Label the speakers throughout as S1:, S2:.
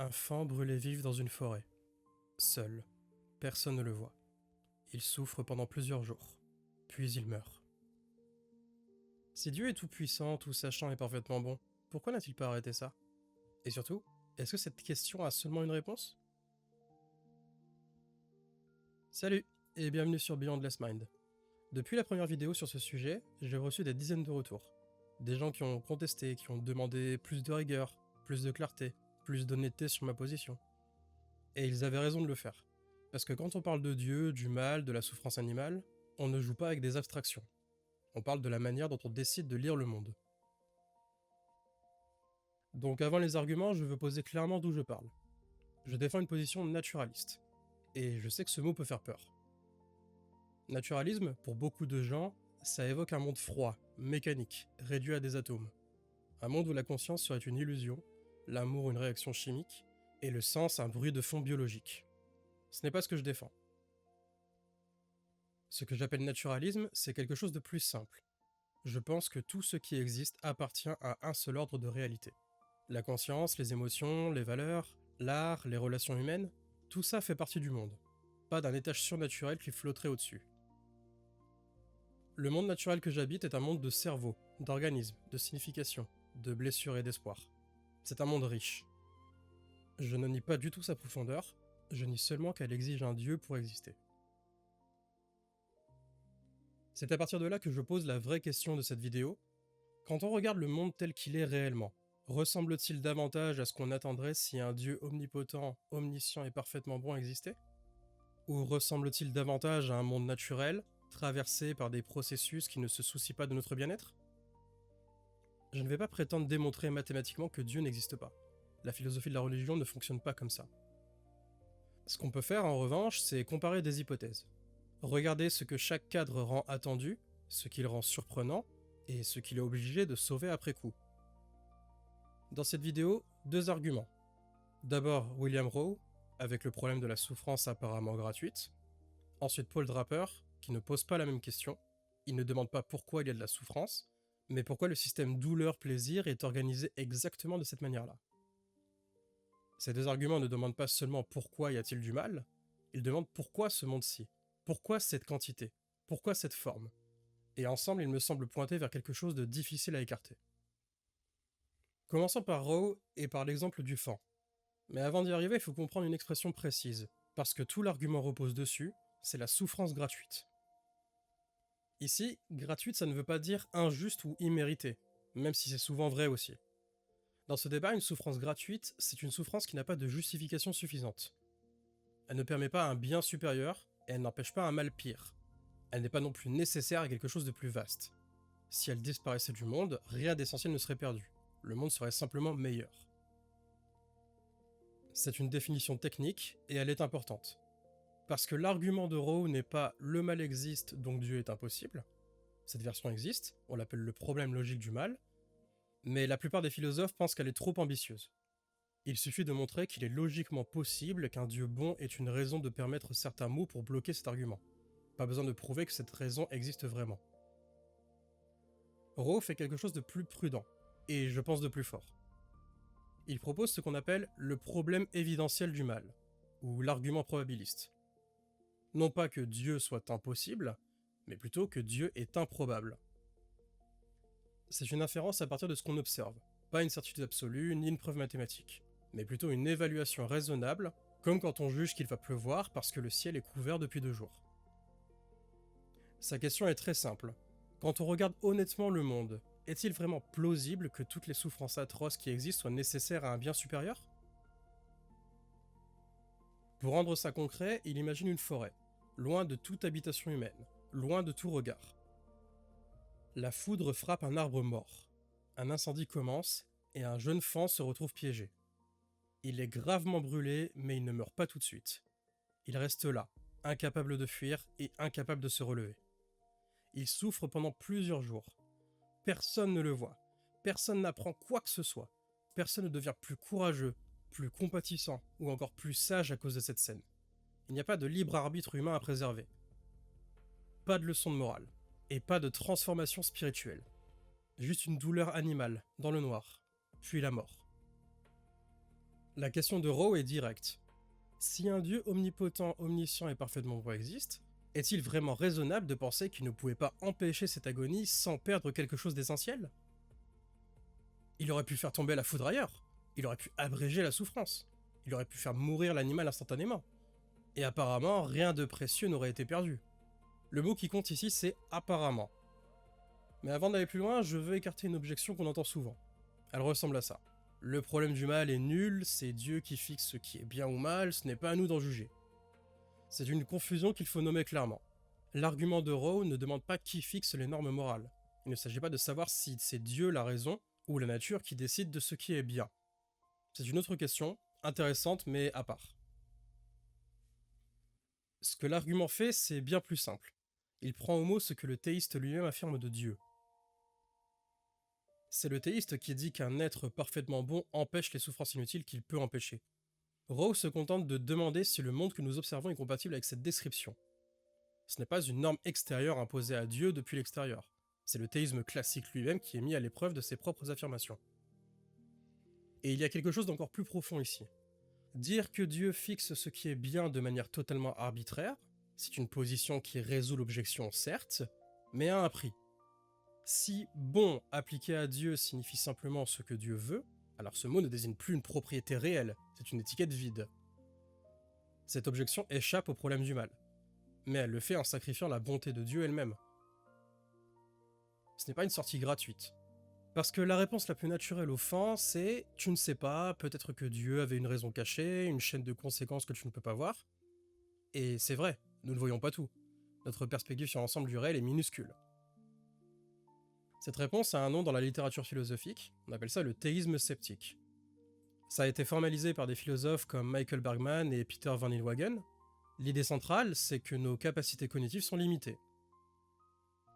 S1: Un faon brûlé vif dans une forêt. Seul. Personne ne le voit. Il souffre pendant plusieurs jours. Puis il meurt. Si Dieu est tout-puissant, tout-sachant et parfaitement bon, pourquoi n'a-t-il pas arrêté ça? Et surtout, est-ce que cette question a seulement une réponse? Salut, et bienvenue sur Beyond Less Mind. Depuis la première vidéo sur ce sujet, j'ai reçu des dizaines de retours. Des gens qui ont contesté, qui ont demandé plus de rigueur, plus de clarté, plus d'honnêteté sur ma position. Et ils avaient raison de le faire. Parce que quand on parle de Dieu, du mal, de la souffrance animale, on ne joue pas avec des abstractions. On parle de la manière dont on décide de lire le monde. Donc avant les arguments, je veux poser clairement d'où je parle. Je défends une position naturaliste. Et je sais que ce mot peut faire peur. Naturalisme, pour beaucoup de gens, ça évoque un monde froid, mécanique, réduit à des atomes. Un monde où la conscience serait une illusion, l'amour une réaction chimique, et le sens un bruit de fond biologique. Ce n'est pas ce que je défends. Ce que j'appelle naturalisme, c'est quelque chose de plus simple. Je pense que tout ce qui existe appartient à un seul ordre de réalité. La conscience, les émotions, les valeurs, l'art, les relations humaines, tout ça fait partie du monde. Pas d'un étage surnaturel qui flotterait au-dessus. Le monde naturel que j'habite est un monde de cerveau, d'organismes, de signification, de blessures et d'espoir. C'est un monde riche. Je ne nie pas du tout sa profondeur, je nie seulement qu'elle exige un dieu pour exister. C'est à partir de là que je pose la vraie question de cette vidéo. Quand on regarde le monde tel qu'il est réellement, ressemble-t-il davantage à ce qu'on attendrait si un dieu omnipotent, omniscient et parfaitement bon existait? Ou ressemble-t-il davantage à un monde naturel, traversé par des processus qui ne se soucient pas de notre bien-être? Je ne vais pas prétendre démontrer mathématiquement que Dieu n'existe pas. La philosophie de la religion ne fonctionne pas comme ça. Ce qu'on peut faire en revanche, c'est comparer des hypothèses. Regarder ce que chaque cadre rend attendu, ce qu'il rend surprenant, et ce qu'il est obligé de sauver après coup. Dans cette vidéo, deux arguments. D'abord William Rowe, avec le problème de la souffrance apparemment gratuite. Ensuite Paul Draper, qui ne pose pas la même question. Il ne demande pas pourquoi il y a de la souffrance, mais pourquoi le système douleur-plaisir est organisé exactement de cette manière-là. Ces deux arguments ne demandent pas seulement pourquoi y a-t-il du mal, ils demandent pourquoi ce monde-ci, pourquoi cette quantité, pourquoi cette forme. Et ensemble, ils me semblent pointer vers quelque chose de difficile à écarter. Commençons par Rowe et par l'exemple du faon. Mais avant d'y arriver, il faut comprendre une expression précise, parce que tout l'argument repose dessus, c'est la souffrance gratuite. Ici, gratuite ça ne veut pas dire injuste ou imméritée, même si c'est souvent vrai aussi. Dans ce débat, une souffrance gratuite, c'est une souffrance qui n'a pas de justification suffisante. Elle ne permet pas un bien supérieur, et elle n'empêche pas un mal pire. Elle n'est pas non plus nécessaire à quelque chose de plus vaste. Si elle disparaissait du monde, rien d'essentiel ne serait perdu. Le monde serait simplement meilleur. C'est une définition technique, et elle est importante. Parce que l'argument de Rowe n'est pas « le mal existe, donc Dieu est impossible ». Cette version existe, on l'appelle le problème logique du mal, mais la plupart des philosophes pensent qu'elle est trop ambitieuse. Il suffit de montrer qu'il est logiquement possible qu'un Dieu bon ait une raison de permettre certains mots pour bloquer cet argument. Pas besoin de prouver que cette raison existe vraiment. Rowe fait quelque chose de plus prudent, et je pense de plus fort. Il propose ce qu'on appelle le problème évidentiel du mal, ou l'argument probabiliste. Non pas que Dieu soit impossible, mais plutôt que Dieu est improbable. C'est une inférence à partir de ce qu'on observe, pas une certitude absolue ni une preuve mathématique, mais plutôt une évaluation raisonnable, comme quand on juge qu'il va pleuvoir parce que le ciel est couvert depuis 2 jours. Sa question est très simple. Quand on regarde honnêtement le monde, est-il vraiment plausible que toutes les souffrances atroces qui existent soient nécessaires à un bien supérieur? Pour rendre ça concret, il imagine une forêt, loin de toute habitation humaine, loin de tout regard. La foudre frappe un arbre mort. Un incendie commence, et un jeune faon se retrouve piégé. Il est gravement brûlé, mais il ne meurt pas tout de suite. Il reste là, incapable de fuir et incapable de se relever. Il souffre pendant plusieurs jours. Personne ne le voit. Personne n'apprend quoi que ce soit. Personne ne devient plus courageux, plus compatissant ou encore plus sage à cause de cette scène. Il n'y a pas de libre arbitre humain à préserver. Pas de leçon de morale. Et pas de transformation spirituelle. Juste une douleur animale, dans le noir. Puis la mort. La question de Rowe est directe. Si un dieu omnipotent, omniscient et parfaitement bon existe, est-il vraiment raisonnable de penser qu'il ne pouvait pas empêcher cette agonie sans perdre quelque chose d'essentiel? Il aurait pu faire tomber la foudre ailleurs, il aurait pu abréger la souffrance, il aurait pu faire mourir l'animal instantanément. Et apparemment, rien de précieux n'aurait été perdu. Le mot qui compte ici, c'est apparemment. Mais avant d'aller plus loin, je veux écarter une objection qu'on entend souvent. Elle ressemble à ça. Le problème du mal est nul, c'est Dieu qui fixe ce qui est bien ou mal, ce n'est pas à nous d'en juger. C'est une confusion qu'il faut nommer clairement. L'argument de Rowe ne demande pas qui fixe les normes morales. Il ne s'agit pas de savoir si c'est Dieu la raison ou la nature qui décide de ce qui est bien. C'est une autre question, intéressante mais à part. Ce que l'argument fait, c'est bien plus simple. Il prend au mot ce que le théiste lui-même affirme de Dieu. C'est le théiste qui dit qu'un être parfaitement bon empêche les souffrances inutiles qu'il peut empêcher. Rowe se contente de demander si le monde que nous observons est compatible avec cette description. Ce n'est pas une norme extérieure imposée à Dieu depuis l'extérieur. C'est le théisme classique lui-même qui est mis à l'épreuve de ses propres affirmations. Et il y a quelque chose d'encore plus profond ici. Dire que Dieu fixe ce qui est bien de manière totalement arbitraire, c'est une position qui résout l'objection certes, mais à un prix. Si bon appliqué à Dieu signifie simplement ce que Dieu veut, alors ce mot ne désigne plus une propriété réelle, c'est une étiquette vide. Cette objection échappe au problème du mal, mais elle le fait en sacrifiant la bonté de Dieu elle-même. Ce n'est pas une sortie gratuite. Parce que la réponse la plus naturelle au fond, c'est « tu ne sais pas, peut-être que Dieu avait une raison cachée, une chaîne de conséquences que tu ne peux pas voir ». Et c'est vrai, nous ne voyons pas tout. Notre perspective sur l'ensemble du réel est minuscule. Cette réponse a un nom dans la littérature philosophique, on appelle ça le théisme sceptique. Ça a été formalisé par des philosophes comme Michael Bergman et Peter Van Inwagen. L'idée centrale, c'est que nos capacités cognitives sont limitées.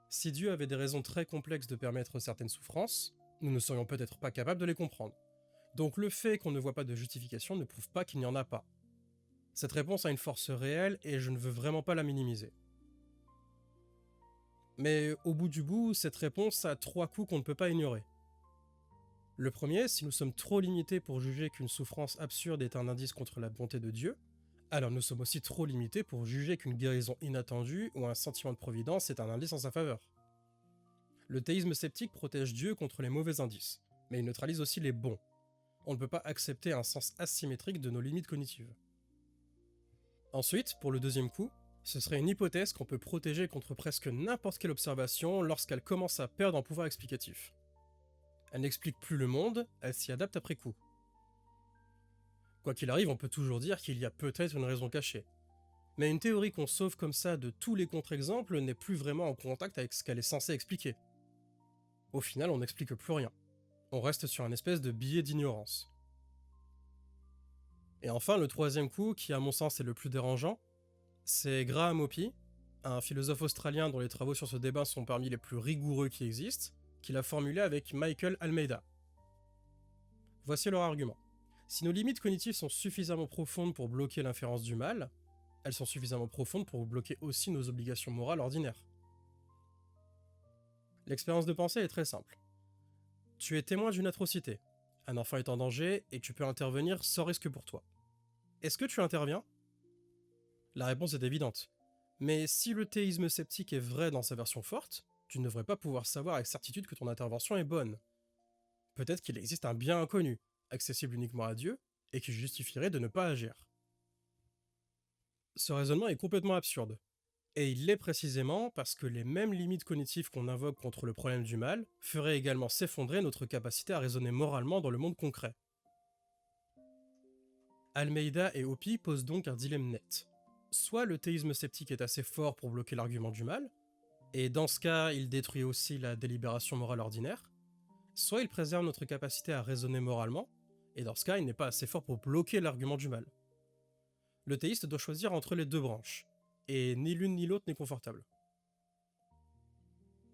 S1: Si Dieu avait des raisons très complexes de permettre certaines souffrances, nous ne serions peut-être pas capables de les comprendre. Donc le fait qu'on ne voit pas de justification ne prouve pas qu'il n'y en a pas. Cette réponse a une force réelle et je ne veux vraiment pas la minimiser. Mais au bout du bout, cette réponse a 3 coups qu'on ne peut pas ignorer. Le premier, si nous sommes trop limités pour juger qu'une souffrance absurde est un indice contre la bonté de Dieu, alors nous sommes aussi trop limités pour juger qu'une guérison inattendue ou un sentiment de providence est un indice en sa faveur. Le théisme sceptique protège Dieu contre les mauvais indices, mais il neutralise aussi les bons. On ne peut pas accepter un sens asymétrique de nos limites cognitives. Ensuite, pour le deuxième coup, ce serait une hypothèse qu'on peut protéger contre presque n'importe quelle observation lorsqu'elle commence à perdre en pouvoir explicatif. Elle n'explique plus le monde, elle s'y adapte après coup. Quoi qu'il arrive, on peut toujours dire qu'il y a peut-être une raison cachée. Mais une théorie qu'on sauve comme ça de tous les contre-exemples n'est plus vraiment en contact avec ce qu'elle est censée expliquer. Au final, on n'explique plus rien. On reste sur un espèce de biais d'ignorance. Et enfin, le troisième coup, qui à mon sens est le plus dérangeant, c'est Graham Hoppe, un philosophe australien dont les travaux sur ce débat sont parmi les plus rigoureux qui existent, qui l'a formulé avec Michael Almeida. Voici leur argument. Si nos limites cognitives sont suffisamment profondes pour bloquer l'inférence du mal, elles sont suffisamment profondes pour bloquer aussi nos obligations morales ordinaires. L'expérience de pensée est très simple. Tu es témoin d'une atrocité, un enfant est en danger et tu peux intervenir sans risque pour toi. Est-ce que tu interviens ? La réponse est évidente. Mais si le théisme sceptique est vrai dans sa version forte, tu ne devrais pas pouvoir savoir avec certitude que ton intervention est bonne. Peut-être qu'il existe un bien inconnu, accessible uniquement à Dieu, et qui justifierait de ne pas agir. Ce raisonnement est complètement absurde. Et il l'est précisément parce que les mêmes limites cognitives qu'on invoque contre le problème du mal feraient également s'effondrer notre capacité à raisonner moralement dans le monde concret. Almeida et Hoppe posent donc un dilemme net. Soit le théisme sceptique est assez fort pour bloquer l'argument du mal, et dans ce cas, il détruit aussi la délibération morale ordinaire, soit il préserve notre capacité à raisonner moralement, et dans ce cas, il n'est pas assez fort pour bloquer l'argument du mal. Le théiste doit choisir entre les deux branches, et ni l'une ni l'autre n'est confortable.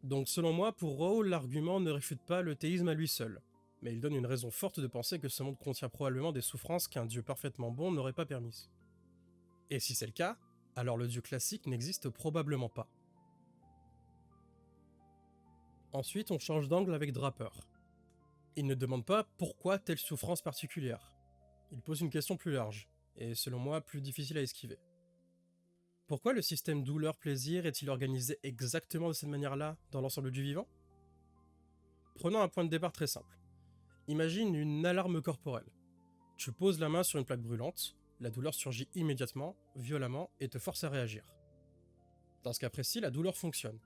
S1: Donc selon moi, pour Rowe, l'argument ne réfute pas le théisme à lui seul, mais il donne une raison forte de penser que ce monde contient probablement des souffrances qu'un dieu parfaitement bon n'aurait pas permises. Et si c'est le cas, alors le dieu classique n'existe probablement pas. Ensuite, on change d'angle avec Draper. Il ne demande pas pourquoi telle souffrance particulière. Il pose une question plus large, et selon moi plus difficile à esquiver. Pourquoi le système douleur-plaisir est-il organisé exactement de cette manière-là dans l'ensemble du vivant? Prenons un point de départ très simple. Imagine une alarme corporelle. Tu poses la main sur une plaque brûlante, la douleur surgit immédiatement, violemment, et te force à réagir. Dans ce cas précis, la douleur fonctionne.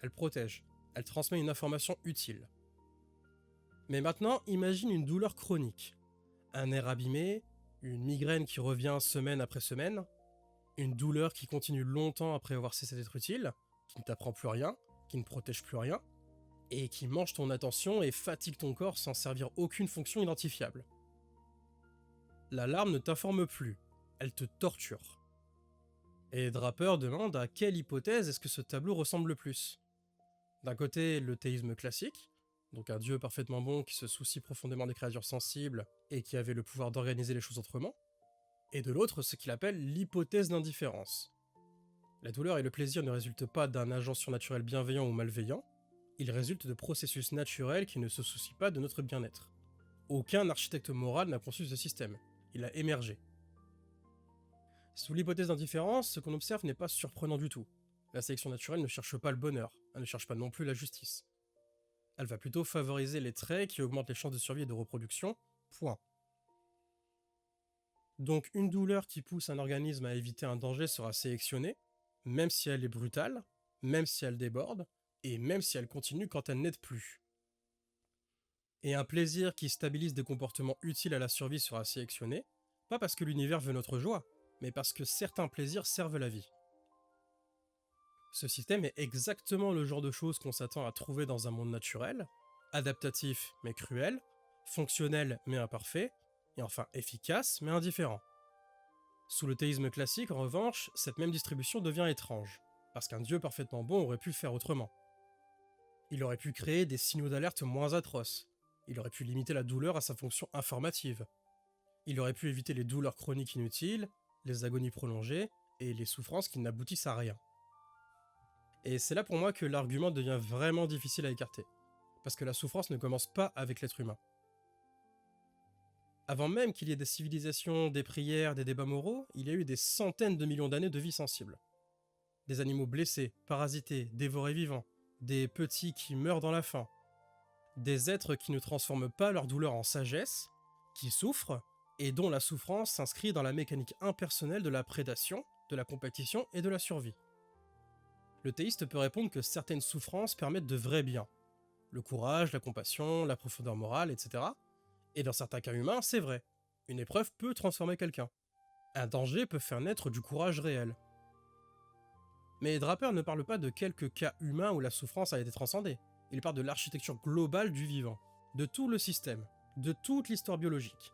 S1: Elle protège. Elle transmet une information utile. Mais maintenant, imagine une douleur chronique. Un nerf abîmé, une migraine qui revient semaine après semaine, une douleur qui continue longtemps après avoir cessé d'être utile, qui ne t'apprend plus rien, qui ne protège plus rien, et qui mange ton attention et fatigue ton corps sans servir aucune fonction identifiable. L'alarme ne t'informe plus, elle te torture. Et Draper demande à quelle hypothèse est-ce que ce tableau ressemble le plus. D'un côté, le théisme classique, donc un dieu parfaitement bon qui se soucie profondément des créatures sensibles et qui avait le pouvoir d'organiser les choses autrement, et de l'autre, ce qu'il appelle l'hypothèse d'indifférence. La douleur et le plaisir ne résultent pas d'un agent surnaturel bienveillant ou malveillant, ils résultent de processus naturels qui ne se soucient pas de notre bien-être. Aucun architecte moral n'a conçu ce système, il a émergé. Sous l'hypothèse d'indifférence, ce qu'on observe n'est pas surprenant du tout. La sélection naturelle ne cherche pas le bonheur, elle ne cherche pas non plus la justice. Elle va plutôt favoriser les traits qui augmentent les chances de survie et de reproduction, point. Donc une douleur qui pousse un organisme à éviter un danger sera sélectionnée, même si elle est brutale, même si elle déborde, et même si elle continue quand elle n'aide plus. Et un plaisir qui stabilise des comportements utiles à la survie sera sélectionné, pas parce que l'univers veut notre joie, mais parce que certains plaisirs servent la vie. Ce système est exactement le genre de choses qu'on s'attend à trouver dans un monde naturel, adaptatif mais cruel, fonctionnel mais imparfait, et enfin efficace mais indifférent. Sous le théisme classique, en revanche, cette même distribution devient étrange, parce qu'un dieu parfaitement bon aurait pu faire autrement. Il aurait pu créer des signaux d'alerte moins atroces, il aurait pu limiter la douleur à sa fonction informative, il aurait pu éviter les douleurs chroniques inutiles, les agonies prolongées, et les souffrances qui n'aboutissent à rien. Et c'est là pour moi que l'argument devient vraiment difficile à écarter, parce que la souffrance ne commence pas avec l'être humain. Avant même qu'il y ait des civilisations, des prières, des débats moraux, il y a eu des centaines de millions d'années de vie sensible. Des animaux blessés, parasités, dévorés vivants, des petits qui meurent dans la faim, des êtres qui ne transforment pas leur douleur en sagesse, qui souffrent, et dont la souffrance s'inscrit dans la mécanique impersonnelle de la prédation, de la compétition et de la survie. Le théiste peut répondre que certaines souffrances permettent de vrais biens. Le courage, la compassion, la profondeur morale, etc. Et dans certains cas humains, c'est vrai. Une épreuve peut transformer quelqu'un. Un danger peut faire naître du courage réel. Mais Draper ne parle pas de quelques cas humains où la souffrance a été transcendée. Il parle de l'architecture globale du vivant, de tout le système, de toute l'histoire biologique.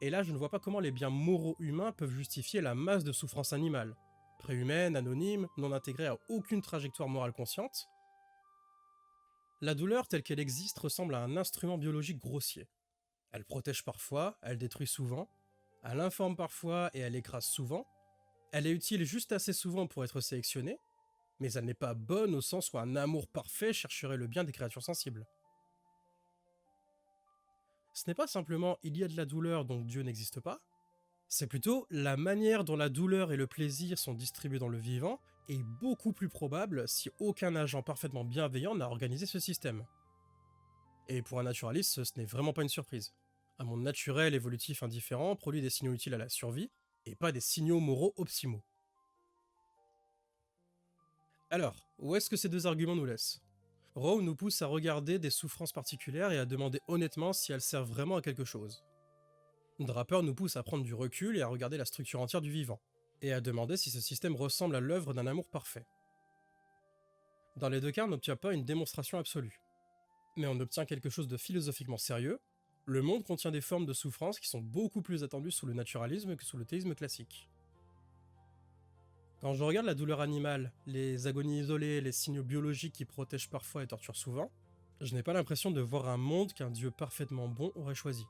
S1: Et là, je ne vois pas comment les biens moraux humains peuvent justifier la masse de souffrances animales, préhumaines, anonymes, non intégrées à aucune trajectoire morale consciente. La douleur telle qu'elle existe ressemble à un instrument biologique grossier. Elle protège parfois, elle détruit souvent, elle informe parfois et elle écrase souvent, elle est utile juste assez souvent pour être sélectionnée, mais elle n'est pas bonne au sens où un amour parfait chercherait le bien des créatures sensibles. Ce n'est pas simplement il y a de la douleur donc Dieu n'existe pas, c'est plutôt la manière dont la douleur et le plaisir sont distribués dans le vivant est beaucoup plus probable si aucun agent parfaitement bienveillant n'a organisé ce système. Et pour un naturaliste, ce n'est vraiment pas une surprise. Un monde naturel, évolutif, indifférent produit des signaux utiles à la survie, et pas des signaux moraux optimaux. Alors, où est-ce que ces deux arguments nous laissent? Rowe nous pousse à regarder des souffrances particulières et à demander honnêtement si elles servent vraiment à quelque chose. Draper nous pousse à prendre du recul et à regarder la structure entière du vivant, et à demander si ce système ressemble à l'œuvre d'un amour parfait. Dans les deux cas, on n'obtient pas une démonstration absolue, mais on obtient quelque chose de philosophiquement sérieux. Le monde contient des formes de souffrance qui sont beaucoup plus attendues sous le naturalisme que sous le théisme classique. Quand je regarde la douleur animale, les agonies isolées, les signaux biologiques qui protègent parfois et torturent souvent, je n'ai pas l'impression de voir un monde qu'un dieu parfaitement bon aurait choisi.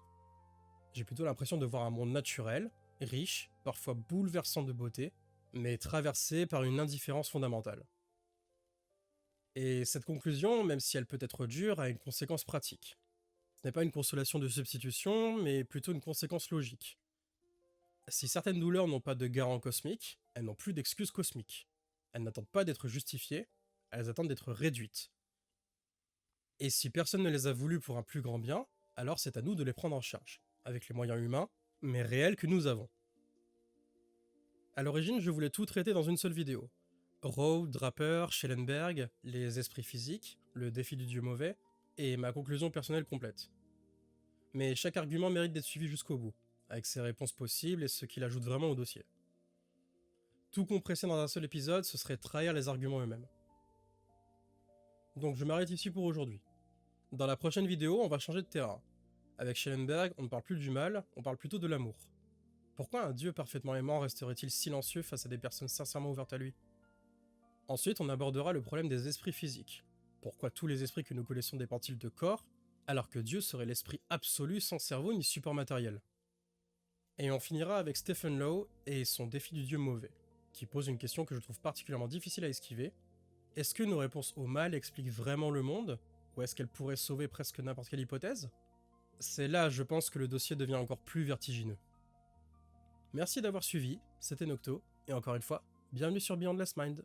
S1: J'ai plutôt l'impression de voir un monde naturel, riche, parfois bouleversant de beauté, mais traversé par une indifférence fondamentale. Et cette conclusion, même si elle peut être dure, a une conséquence pratique. Ce n'est pas une consolation de substitution, mais plutôt une conséquence logique. Si certaines douleurs n'ont pas de garant cosmique, elles n'ont plus d'excuses cosmiques. Elles n'attendent pas d'être justifiées, elles attendent d'être réduites. Et si personne ne les a voulues pour un plus grand bien, alors c'est à nous de les prendre en charge, avec les moyens humains, mais réels que nous avons. À l'origine, je voulais tout traiter dans une seule vidéo. Rowe, Draper, Schellenberg, les esprits physiques, le défi du dieu mauvais, et ma conclusion personnelle complète. Mais chaque argument mérite d'être suivi jusqu'au bout, avec ses réponses possibles et ce qu'il ajoute vraiment au dossier. Tout compressé dans un seul épisode, ce serait trahir les arguments eux-mêmes. Donc je m'arrête ici pour aujourd'hui. Dans la prochaine vidéo, on va changer de terrain. Avec Schellenberg, on ne parle plus du mal, on parle plutôt de l'amour. Pourquoi un dieu parfaitement aimant resterait-il silencieux face à des personnes sincèrement ouvertes à lui? Ensuite, on abordera le problème des esprits physiques. Pourquoi tous les esprits que nous connaissons dépendent-ils de corps, alors que Dieu serait l'esprit absolu sans cerveau ni support matériel? Et on finira avec Stephen Lowe et son défi du dieu mauvais, qui pose une question que je trouve particulièrement difficile à esquiver. Est-ce que nos réponses au mal expliquent vraiment le monde, ou est-ce qu'elles pourraient sauver presque n'importe quelle hypothèse? C'est là, je pense, que le dossier devient encore plus vertigineux. Merci d'avoir suivi, c'était Nocto, et encore une fois, bienvenue sur Beyond Last Mind.